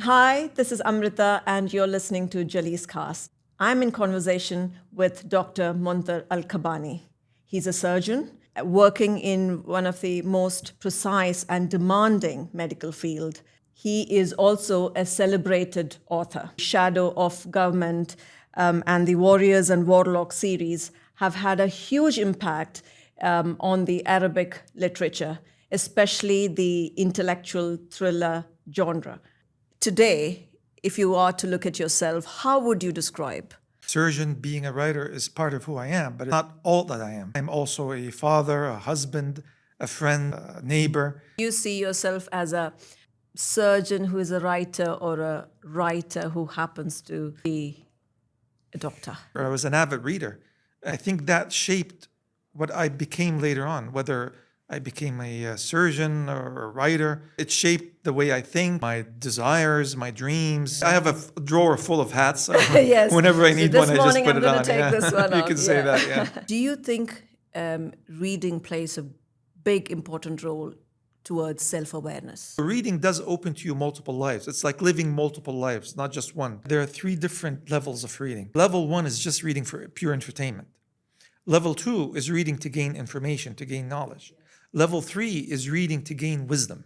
Hi, this is Amrita, and you're listening to Jalees Cast. I'm in conversation with Dr. Muntar Al Kabani. He's a surgeon working in one of the most precise and demanding medical field. He is also a celebrated author. Shadow of Government and the Warriors and Warlocks series have had a huge impact on the Arabic literature, especially the intellectual thriller genre. Today, if you are to look at yourself, how would you describe? Surgeon, being a writer is part of who I am, but not all that I am. I'm also a father, a husband, a friend, a neighbor. You see yourself as a surgeon who is a writer or a writer who happens to be a doctor? I was an avid reader. I think that shaped what I became later on, whether I became a surgeon or a writer. It shaped the way I think, my desires, my dreams. I have a drawer full of hats. Yes. Whenever I need one, I just put I'm it gonna on. take Yeah. this one You out, can say yeah. that, yeah. Do you think reading plays a big, important role towards self-awareness? Reading does open to you multiple lives. It's like living multiple lives, not just one. There are three different levels of reading. Level one is just reading for pure entertainment. Level two is reading to gain information, to gain knowledge. Level three is reading to gain wisdom.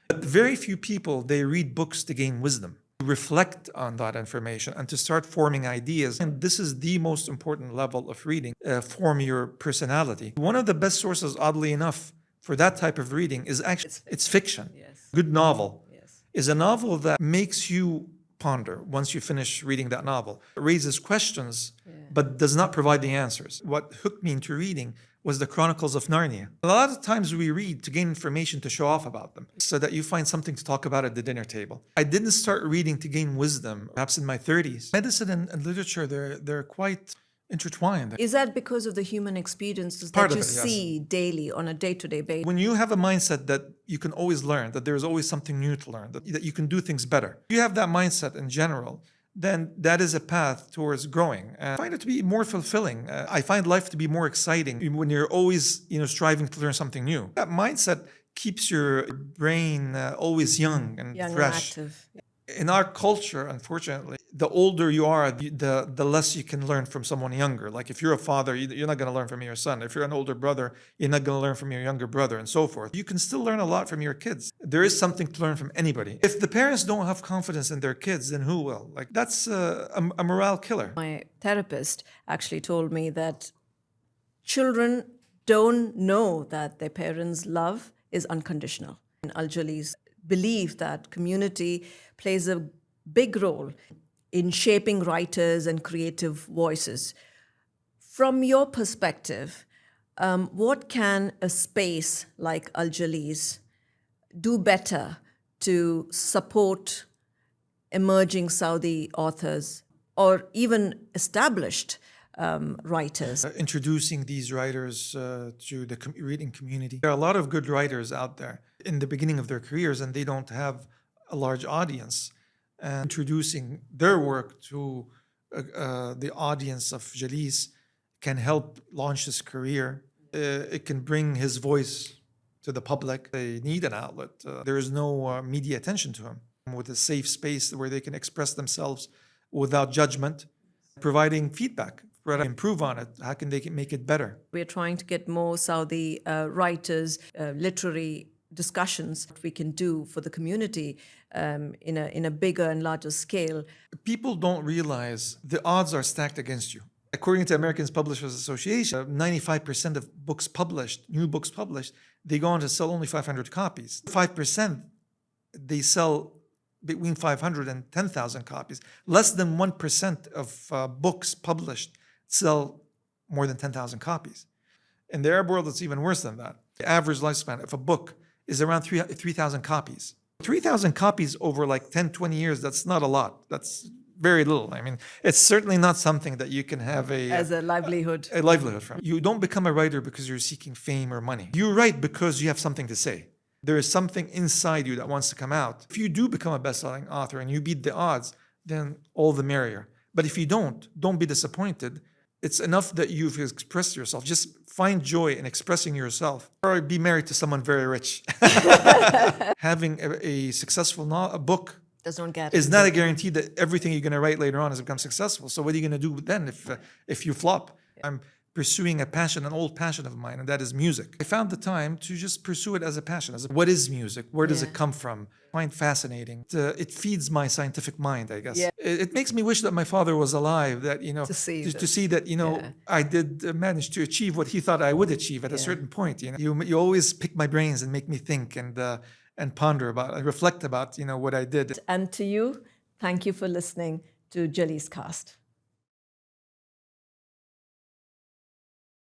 But very few people, they read books to gain wisdom, to reflect on that information and to start forming ideas. And this is the most important level of reading, form your personality. One of the best sources, oddly enough, for that type of reading is actually, it's fiction. Yes. Good novel Yes. is a novel that makes you ponder once you finish reading that novel. It raises questions, but does not provide the answers. What hooked me into reading was the Chronicles of Narnia. A lot of times we read to gain information to show off about them, so that you find something to talk about at the dinner table. I didn't start reading to gain wisdom, perhaps in my 30s. Medicine and literature, they're quite intertwined. Is that because of the human experiences Part that of you it, yes. see daily on a day-to-day basis? When you have a mindset that you can always learn, that there's always something new to learn, that you can do things better, if you have that mindset in general, then that is a path towards growing. I find it to be more fulfilling. I find life to be more exciting when you're always, striving to learn something new. That mindset keeps your brain always young and Young and fresh. active. In our culture, unfortunately, the older you are, the less you can learn from someone younger. Like if you're a father, you're not going to learn from your son. If you're an older brother, you're not going to learn from your younger brother, and so forth. You can still learn a lot from your kids. There is something to learn from anybody. If the parents don't have confidence in their kids, then who will? Like that's a morale killer. My therapist actually told me that children don't know that their parents' love is unconditional. And Al-Jali's believe that community plays a big role in shaping writers and creative voices. From your perspective, what can a space like Al-Jali's do better to support emerging Saudi authors or even established writers? Introducing these writers to the reading community. There are a lot of good writers out there in the beginning of their careers, and they don't have a large audience. And introducing their work to the audience of Jalees can help launch his career. It can bring his voice to the public. They need an outlet. There is no media attention to him. With a safe space where they can express themselves without judgment, providing feedback, improve on it. How can they make it better? We're trying to get more Saudi writers, literary discussions we can do for the community in a bigger and larger scale. People don't realize the odds are stacked against you. According to American Publishers Association, 95% of books published, new books published, they go on to sell only 500 copies. 5%, they sell between 500 and 10,000 copies. Less than 1% of books published sell more than 10,000 copies. In the Arab world, it's even worse than that. The average lifespan of a book is around 3,000 copies. 3,000 copies over like 10, 20 years, that's not a lot. That's very little. I mean, it's certainly not something that you can have as a livelihood. A livelihood from. You don't become a writer because you're seeking fame or money. You write because you have something to say. There is something inside you that wants to come out. If you do become a best-selling author and you beat the odds, then all the merrier. But if you don't be disappointed. It's enough that you've expressed yourself. Just find joy in expressing yourself. Or be married to someone very rich. Having a successful book Does not get It's not a guarantee that everything you're going to write later on has become successful. So what are you going to do then if you flop? I'm pursuing a passion, an old passion of mine, and that is music. I found the time to just pursue it as a passion. What is music? Where does it come from? I find fascinating. It feeds my scientific mind, I guess. Yeah. It makes me wish that my father was alive. That To see to this. see that I did manage to achieve what he thought I would achieve at a certain point. You always pick my brains and make me think and ponder about, and reflect about what I did. And to you, thank you for listening to Jalli's Cast.